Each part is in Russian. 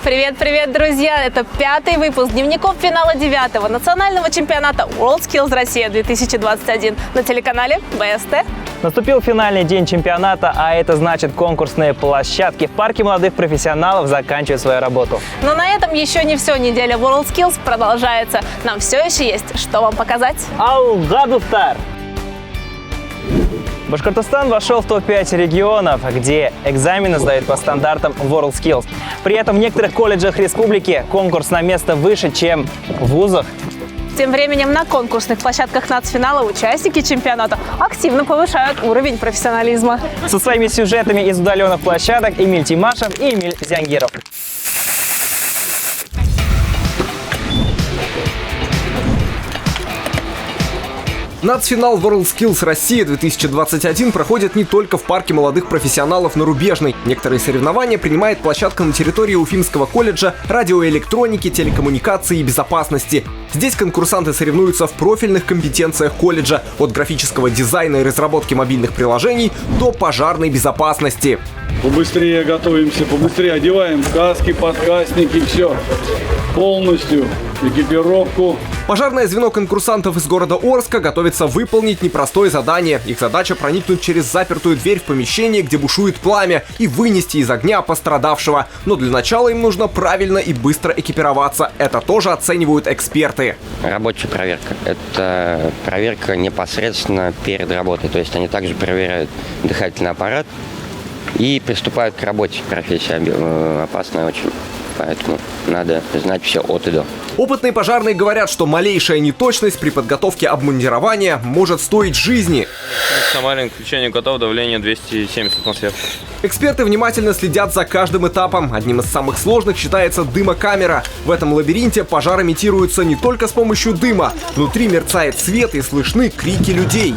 Привет, друзья! Это 5-й выпуск дневников финала 9-го национального чемпионата WorldSkills Россия-2021 на телеканале БСТ. Наступил финальный день чемпионата, а это значит, конкурсные площадки в парке молодых профессионалов заканчивают свою работу. Но на этом еще не все. Неделя WorldSkills продолжается. Нам все еще есть что вам показать. Алгадуфтар! Башкортостан вошел в топ-5 регионов, где экзамены сдают по стандартам WorldSkills. При этом в некоторых колледжах республики конкурс на место выше, чем в вузах. Тем временем на конкурсных площадках нацфинала участники чемпионата активно повышают уровень профессионализма. Со своими сюжетами из удаленных площадок Эмиль Тимашев и Эмиль Зянгиров. Нацфинал WorldSkills Россия 2021 проходит не только в парке молодых профессионалов на Рубежной. Некоторые соревнования принимает площадка на территории Уфимского колледжа радиоэлектроники, телекоммуникации и безопасности. Здесь конкурсанты соревнуются в профильных компетенциях колледжа от графического дизайна и разработки мобильных приложений до пожарной безопасности. Побыстрее готовимся, побыстрее одеваем каски, подкастники, все. Полностью экипировку. Пожарное звено конкурсантов из города Орска готовится выполнить непростое задание. Их задача проникнуть через запертую дверь в помещение, где бушует пламя, и вынести из огня пострадавшего. Но для начала им нужно правильно и быстро экипироваться. Это тоже оценивают эксперты. Рабочая проверка. Это проверка непосредственно перед работой. То есть они также проверяют дыхательный аппарат и приступают к работе. Профессия опасная очень. Поэтому надо знать все от и до. Опытные пожарные говорят, что малейшая неточность при подготовке обмундирования может стоить жизни. Максимальное включение готов, давление 270 атмосфер. Эксперты внимательно следят за каждым этапом. Одним из самых сложных считается дымокамера. В этом лабиринте пожар имитируется не только с помощью дыма. Внутри мерцает свет и слышны крики людей.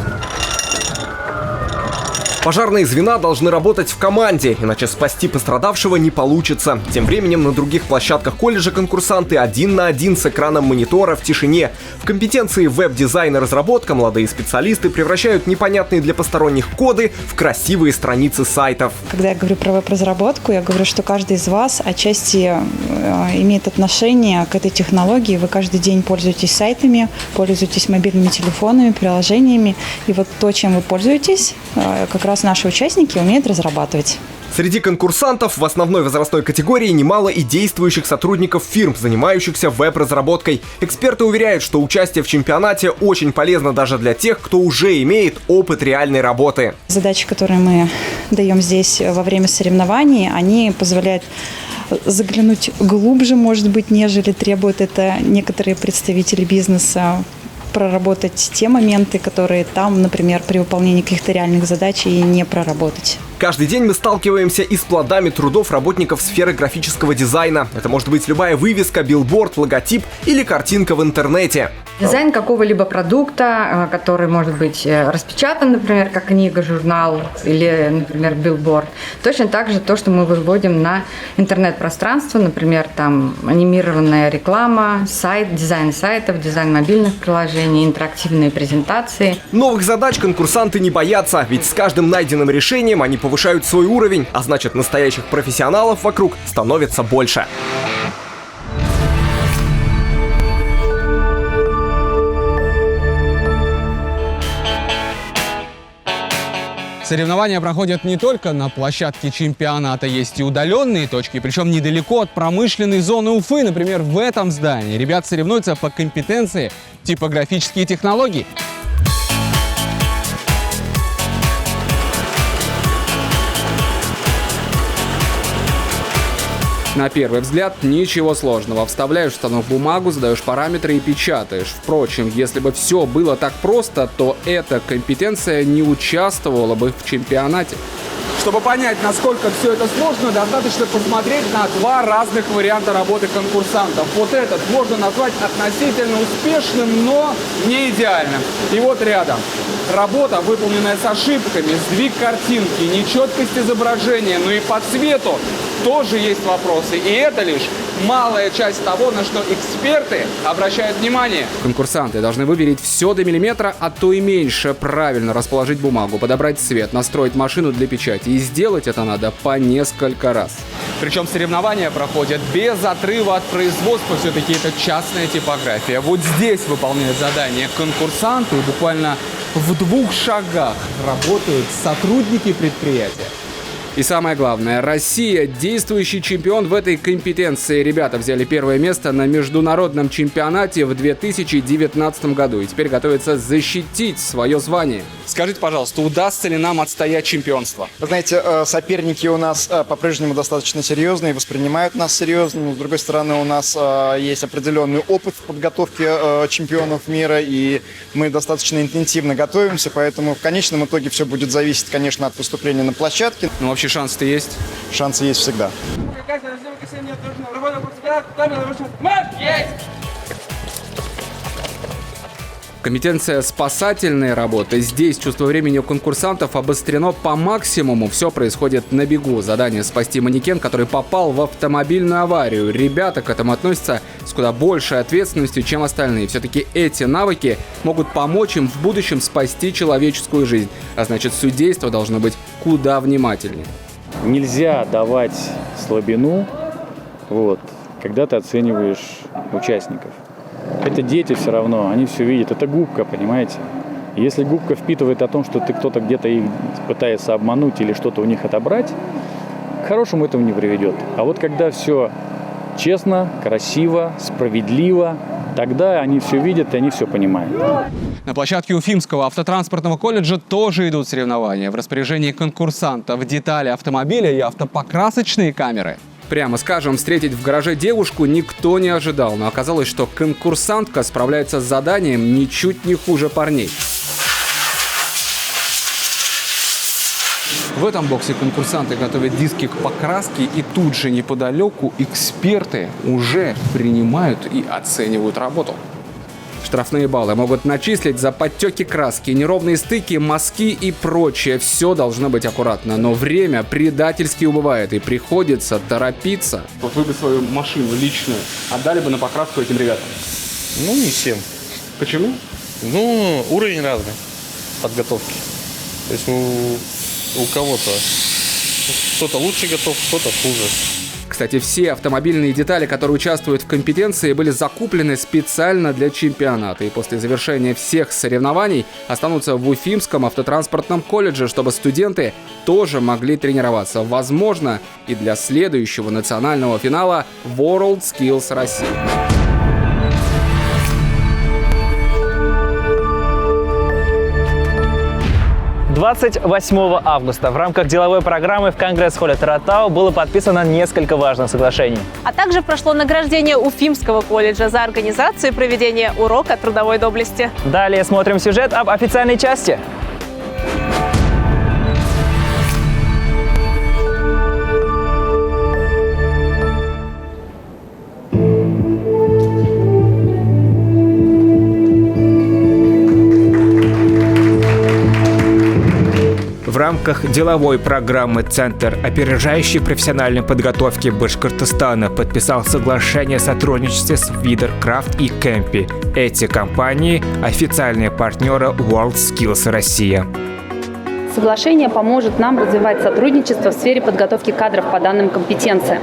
Пожарные звена должны работать в команде, иначе спасти пострадавшего не получится. Тем временем на других площадках колледжа конкурсанты 1 на 1 с экраном монитора в тишине. В компетенции веб-дизайн и разработка молодые специалисты превращают непонятные для посторонних коды в красивые страницы сайтов. Когда я говорю про веб-разработку, я говорю, что каждый из вас отчасти имеет отношение к этой технологии. Вы каждый день пользуетесь сайтами, пользуетесь мобильными телефонами, приложениями. И вот то, чем вы пользуетесь, как раз наши участники умеют разрабатывать. Среди конкурсантов в основной возрастной категории немало и действующих сотрудников фирм, занимающихся веб-разработкой. Эксперты уверяют, что участие в чемпионате очень полезно даже для тех, кто уже имеет опыт реальной работы. Задачи, которые мы даем здесь во время соревнований, они позволяют заглянуть глубже, может быть, нежели требуют это некоторые представители бизнеса, проработать те моменты, которые там, например, при выполнении каких-то реальных задач и не проработать. Каждый день мы сталкиваемся и с плодами трудов работников сферы графического дизайна. Это может быть любая вывеска, билборд, логотип или картинка в интернете. Дизайн какого-либо продукта, который может быть распечатан, например, как книга, журнал или, например, билборд. Точно так же то, что мы выводим на интернет-пространство, например, там анимированная реклама, сайт, дизайн сайтов, дизайн мобильных приложений, интерактивные презентации. Новых задач конкурсанты не боятся, ведь с каждым найденным решением они повышают свой уровень, а значит, настоящих профессионалов вокруг становится больше. Соревнования проходят не только на площадке чемпионата, есть и удаленные точки, причем недалеко от промышленной зоны Уфы. Например, в этом здании ребята соревнуются по компетенции типографические технологии. На первый взгляд ничего сложного. Вставляешь в станок бумагу, задаешь параметры и печатаешь. Впрочем, если бы все было так просто, то эта компетенция не участвовала бы в чемпионате. Чтобы понять, насколько все это сложно, достаточно посмотреть на два разных варианта работы конкурсантов. Вот этот можно назвать относительно успешным, но не идеальным. И вот рядом. Работа, выполненная с ошибками, сдвиг картинки, нечеткость изображения, но и по цвету тоже есть вопросы. И это лишь малая часть того, на что эксперты обращают внимание. Конкурсанты должны выверить все до миллиметра, а то и меньше, правильно расположить бумагу, подобрать цвет, настроить машину для печати и сделать это надо по несколько раз. Причем соревнования проходят без отрыва от производства, все-таки это частная типография. Вот здесь выполняют задания конкурсанты, и буквально в 2 шагах работают сотрудники предприятия. И самое главное, Россия – действующий чемпион в этой компетенции. Ребята взяли первое место на международном чемпионате в 2019 году и теперь готовятся защитить свое звание. Скажите, пожалуйста, удастся ли нам отстоять чемпионство? Вы знаете, соперники у нас по-прежнему достаточно серьезные, воспринимают нас серьезно. Но, с другой стороны, у нас есть определенный опыт в подготовке чемпионов мира, и мы достаточно интенсивно готовимся, поэтому в конечном итоге все будет зависеть, конечно, от поступления на площадке. Ну, вообще шансы-то есть? Шансы есть всегда. Компетенция спасательной работы. Здесь чувство времени у конкурсантов обострено по максимуму. Все происходит на бегу. Задание спасти манекен, который попал в автомобильную аварию. Ребята к этому относятся с куда большей ответственностью, чем остальные. Все-таки эти навыки могут помочь им в будущем спасти человеческую жизнь. А значит, судейство должно быть куда внимательнее. Нельзя давать слабину, когда ты оцениваешь участников. Это дети все равно, они все видят. Это губка, понимаете? Если губка впитывает о том, что ты кто-то где-то их пытается обмануть или что-то у них отобрать, к хорошему этому не приведет. А вот когда все честно, красиво, справедливо, тогда они все видят и они все понимают. На площадке Уфимского автотранспортного колледжа тоже идут соревнования. В распоряжении конкурсантов детали автомобиля и автопокрасочные камеры. Прямо скажем, встретить в гараже девушку никто не ожидал, но оказалось, что конкурсантка справляется с заданием ничуть не хуже парней. В этом боксе конкурсанты готовят диски к покраске, и тут же неподалеку эксперты уже принимают и оценивают работу. Штрафные баллы могут начислить за подтеки краски, неровные стыки, мазки и прочее. Все должно быть аккуратно, но время предательски убывает и приходится торопиться. Вот вы бы свою машину личную отдали бы на покраску этим ребятам? Ну, не всем. Почему? Ну, уровень разный подготовки. То есть у кого-то кто-то лучше готов, кто-то хуже. Кстати, все автомобильные детали, которые участвуют в компетенции, были закуплены специально для чемпионата. И после завершения всех соревнований останутся в Уфимском автотранспортном колледже, чтобы студенты тоже могли тренироваться. Возможно, и для следующего национального финала WorldSkills России. 28 августа в рамках деловой программы в Конгресс-холле Таратау было подписано несколько важных соглашений. А также прошло награждение Уфимского колледжа за организацию и проведение урока трудовой доблести. Далее смотрим сюжет об официальной части. В рамках деловой программы Центр опережающей профессиональной подготовки Башкортостана подписал соглашение о сотрудничестве с Видеркрафт и Кемпи. Эти компании – официальные партнеры WorldSkills Россия. Соглашение поможет нам развивать сотрудничество в сфере подготовки кадров по данным компетенциям.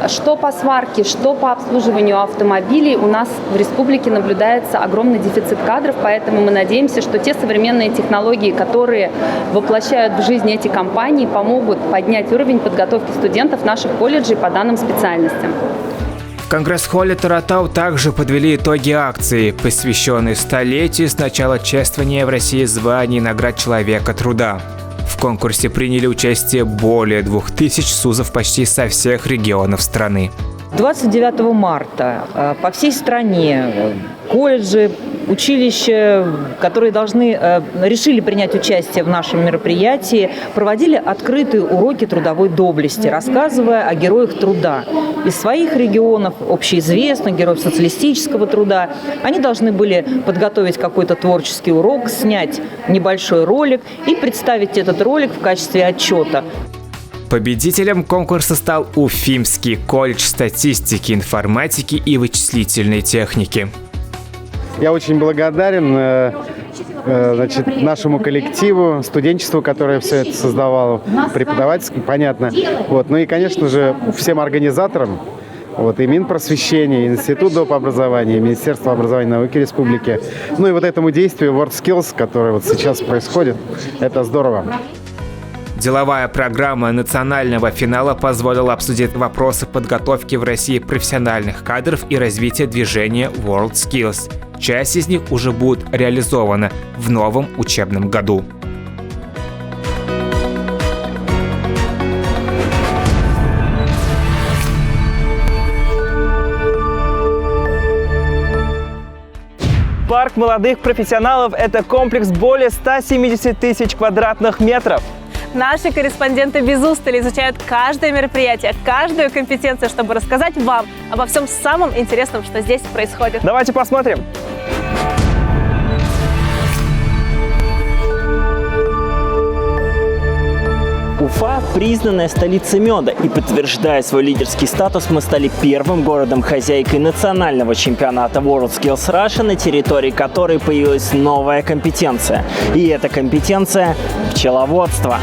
Что по сварке, что по обслуживанию автомобилей у нас в республике наблюдается огромный дефицит кадров, поэтому мы надеемся, что те современные технологии, которые воплощают в жизнь эти компании, помогут поднять уровень подготовки студентов наших колледжей по данным специальностям. В Конгресс-холле Таратау также подвели итоги акции, посвященной столетию с начала чествования в России званий и наград Человека труда. В конкурсе приняли участие более 2000 СУЗов почти со всех регионов страны. 29 марта по всей стране колледжи, училища, которые решили принять участие в нашем мероприятии, проводили открытые уроки трудовой доблести, рассказывая о героях труда. Из своих регионов, общеизвестных героев социалистического труда, они должны были подготовить какой-то творческий урок, снять небольшой ролик и представить этот ролик в качестве отчета. Победителем конкурса стал Уфимский колледж статистики, информатики и вычислительной техники. Я очень благодарен значит, нашему коллективу, студенчеству, которое все это создавало, преподавательскому, понятно. Вот. Ну и, конечно же, всем организаторам, вот, и Минпросвещение, и Институт доп. Образования, и Министерство образования и науки Республики. Ну и вот этому действию WorldSkills, которое вот сейчас происходит, это здорово. Деловая программа национального финала позволила обсудить вопросы подготовки в России профессиональных кадров и развития движения WorldSkills. Часть из них уже будет реализована в новом учебном году. Парк молодых профессионалов – это комплекс более 170 тысяч квадратных метров. Наши корреспонденты без устали изучают каждое мероприятие, каждую компетенцию, чтобы рассказать вам обо всем самом интересном, что здесь происходит. Давайте посмотрим. Уфа – признанная столица меда, и, подтверждая свой лидерский статус, мы стали первым городом-хозяйкой национального чемпионата WorldSkills Russia, на территории которой появилась новая компетенция. И эта компетенция – пчеловодство.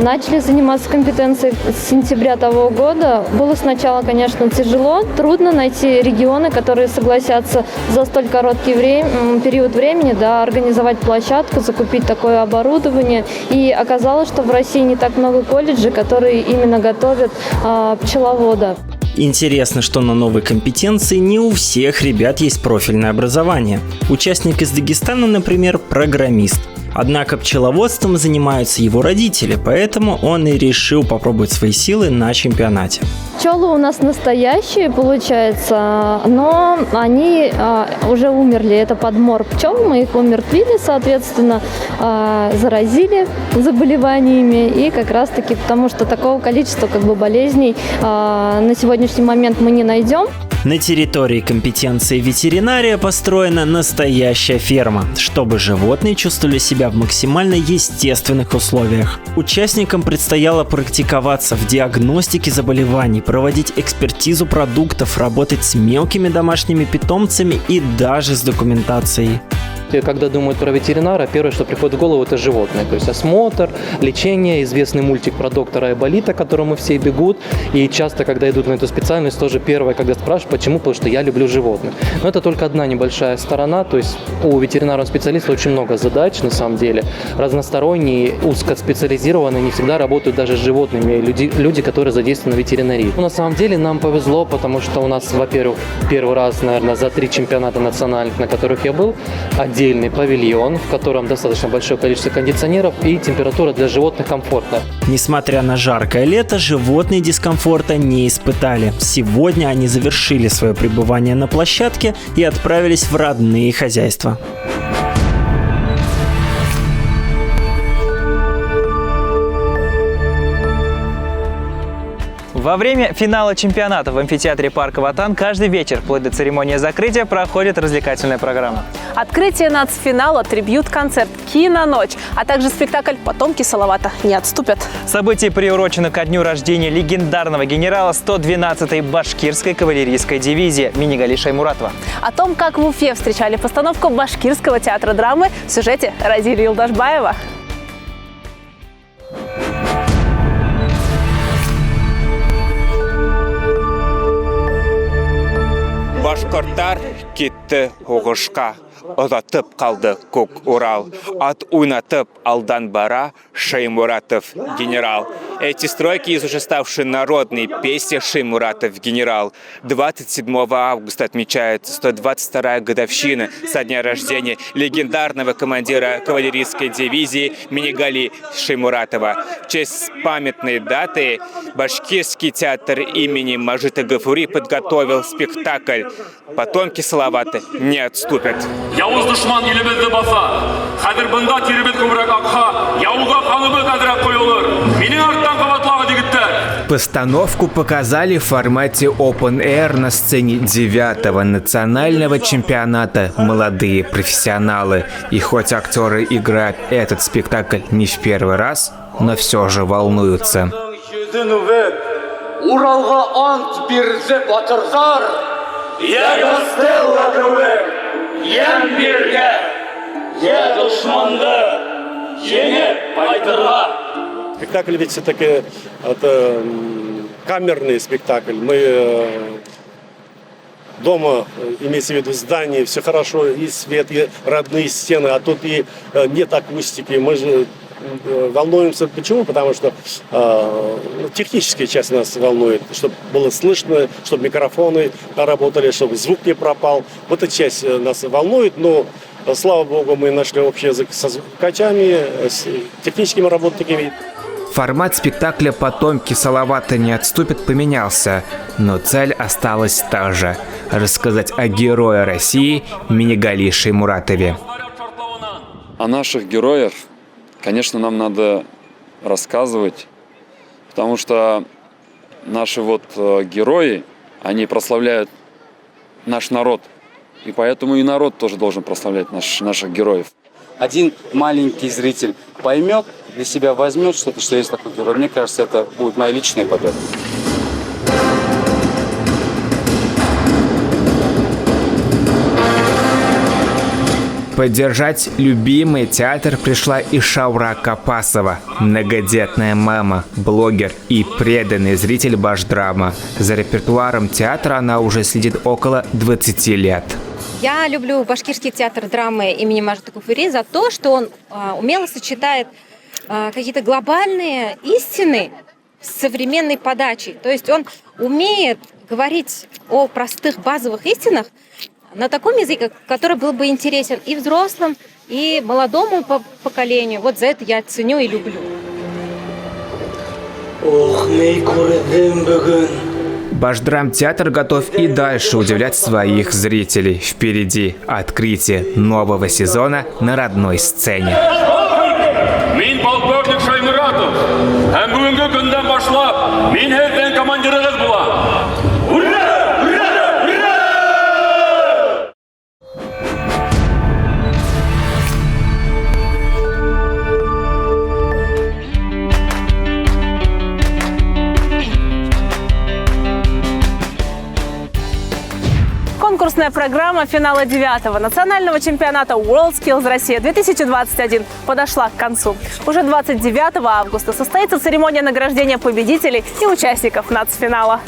Начали заниматься компетенцией с сентября того года. Было сначала, конечно, тяжело, трудно найти регионы, которые согласятся за столь короткий период времени организовать площадку, закупить такое оборудование. И оказалось, что в России не так много колледжей, которые именно готовят пчеловода. Интересно, что на новой компетенции не у всех ребят есть профильное образование. Участник из Дагестана, например, программист. Однако пчеловодством занимаются его родители, поэтому он и решил попробовать свои силы на чемпионате. Пчелы у нас настоящие, получается, но они уже умерли. Это подмор пчел, мы их умертвили, соответственно, заразили заболеваниями. И как раз-таки потому, что такого количества болезней на сегодняшний момент мы не найдем. На территории компетенции ветеринария построена настоящая ферма, чтобы животные чувствовали себя в максимально естественных условиях. Участникам предстояло практиковаться в диагностике заболеваний, проводить экспертизу продуктов, работать с мелкими домашними питомцами и даже с документацией. Когда думают про ветеринара, первое, что приходит в голову, это животные. То есть осмотр, лечение, известный мультик про доктора Айболита, к которому все бегут. И часто, когда идут на эту специальность, тоже первое, когда спрашивают, почему? Потому что я люблю животных. Но это только одна небольшая сторона. То есть у ветеринарного специалиста очень много задач, на самом деле. Разносторонние, узкоспециализированные, не всегда работают даже с животными. Люди, которые задействованы в ветеринарии. Но на самом деле нам повезло, потому что у нас, во-первых, первый раз, наверное, за 3 чемпионата национальных, на которых я был, отдельный павильон, в котором достаточно большое количество кондиционеров и температура для животных комфортная. Несмотря на жаркое лето, животные дискомфорта не испытали. Сегодня они завершили свое пребывание на площадке и отправились в родные хозяйства. Во время финала чемпионата в амфитеатре парка Ватан каждый вечер, вплоть до церемонии закрытия, проходит развлекательная программа. Открытие нацфинала, трибьют-концерт, киноночь, а также спектакль «Потомки Салавата не отступят». События приурочены ко дню рождения легендарного генерала 112-й башкирской кавалерийской дивизии Минигали Шаймуратова. О том, как в Уфе встречали постановку Башкирского театра драмы, в сюжете Разили Юлдашбаева. Башқұрттар кетті оғышқа, ұзатып қалды көк Урал. Ат ойнатып алдан бара Шаймуратов генерал. Эти строки из уже ставшей народной песни «Шаймуратов генерал». 27 августа отмечается 122-я годовщина со дня рождения легендарного командира кавалерийской дивизии Минигали Шаймуратова. В честь памятной даты Башкирский театр имени Мажита Гафури подготовил спектакль «Потомки Салавата не отступят». Явыз душман елімізді баса, қазір бұнда тербет көбірек аққа, яуға қаныбы қазірек қойылыр. Менің арттан қабатлағы дегіттер. Постановку показали в формате Open Air на сцене 9-го национального чемпионата «Молодые профессионалы». И хоть актеры играют этот спектакль не в первый раз, но все же волнуются. Спектакль ведь все-таки это камерный спектакль. Мы дома, имеется в виду здание, все хорошо, и свет, и родные стены, а тут и нет акустики. Мы же волнуемся. Почему? Потому что техническая часть нас волнует, чтобы было слышно, чтобы микрофоны работали, чтобы звук не пропал. Вот эта часть нас волнует, но слава богу, мы нашли общий язык со звукачами, с техническими работниками. Формат спектакля «Потомки Салавата не отступят» поменялся, но цель осталась та же – рассказать о герое России Минигали Шаймуратове. О наших героях, конечно, нам надо рассказывать, потому что наши герои, они прославляют наш народ, и поэтому и народ тоже должен прославлять наших героев. Один маленький зритель поймет, для себя возьмет что-то, что есть такой герой. Мне кажется, это будет моя личная победа. Поддержать любимый театр пришла и Шаура Капасова, многодетная мама, блогер и преданный зритель Башдрама. За репертуаром театра она уже следит около 20 лет. Я люблю башкирский театр драмы имени Мажита Куфури за то, что он умело сочетает какие-то глобальные истины с современной подачей. То есть он умеет говорить о простых базовых истинах на таком языке, который был бы интересен и взрослым, и молодому поколению. Вот за это я ценю и люблю. Башдрам-театр готов и дальше удивлять своих зрителей. Впереди открытие нового сезона на родной сцене. Мин полковник Шаймуратов. Һәм бүгенге көндән башлап мин һездән командирыгыз булам. Ура! Ура! Ура! Конкурсная программа финала 9-го национального чемпионата WorldSkills Россия 2021 подошла к концу. Уже 29 августа состоится церемония награждения победителей и участников нацфинала.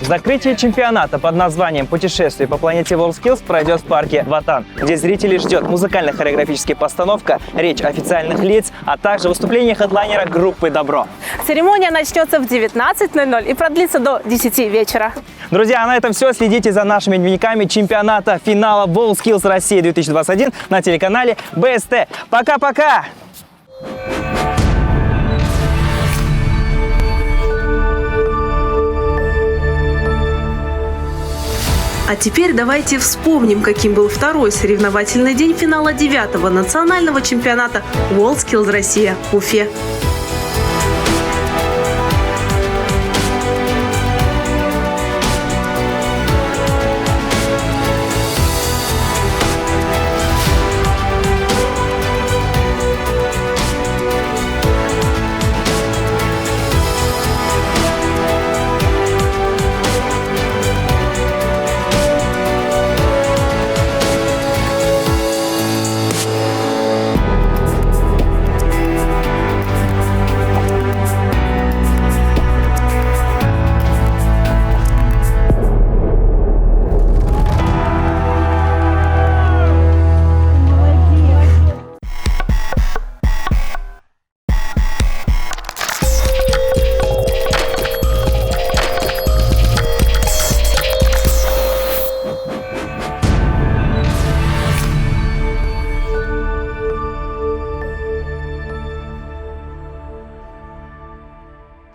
Закрытие чемпионата под названием «Путешествие по планете WorldSkills» пройдет в парке Ватан, где зрителей ждет музыкально-хореографическая постановка, речь официальных лиц, а также выступление хедлайнера группы «Добро». Церемония начнется в 19:00 и продлится до 10 вечера. Друзья, а на этом все. Следите за нашими дневниками чемпионата финала WorldSkills Россия 2021 на телеканале БСТ. Пока-пока! А теперь давайте вспомним, каким был второй соревновательный день финала 9-го национального чемпионата WorldSkills Россия в Уфе.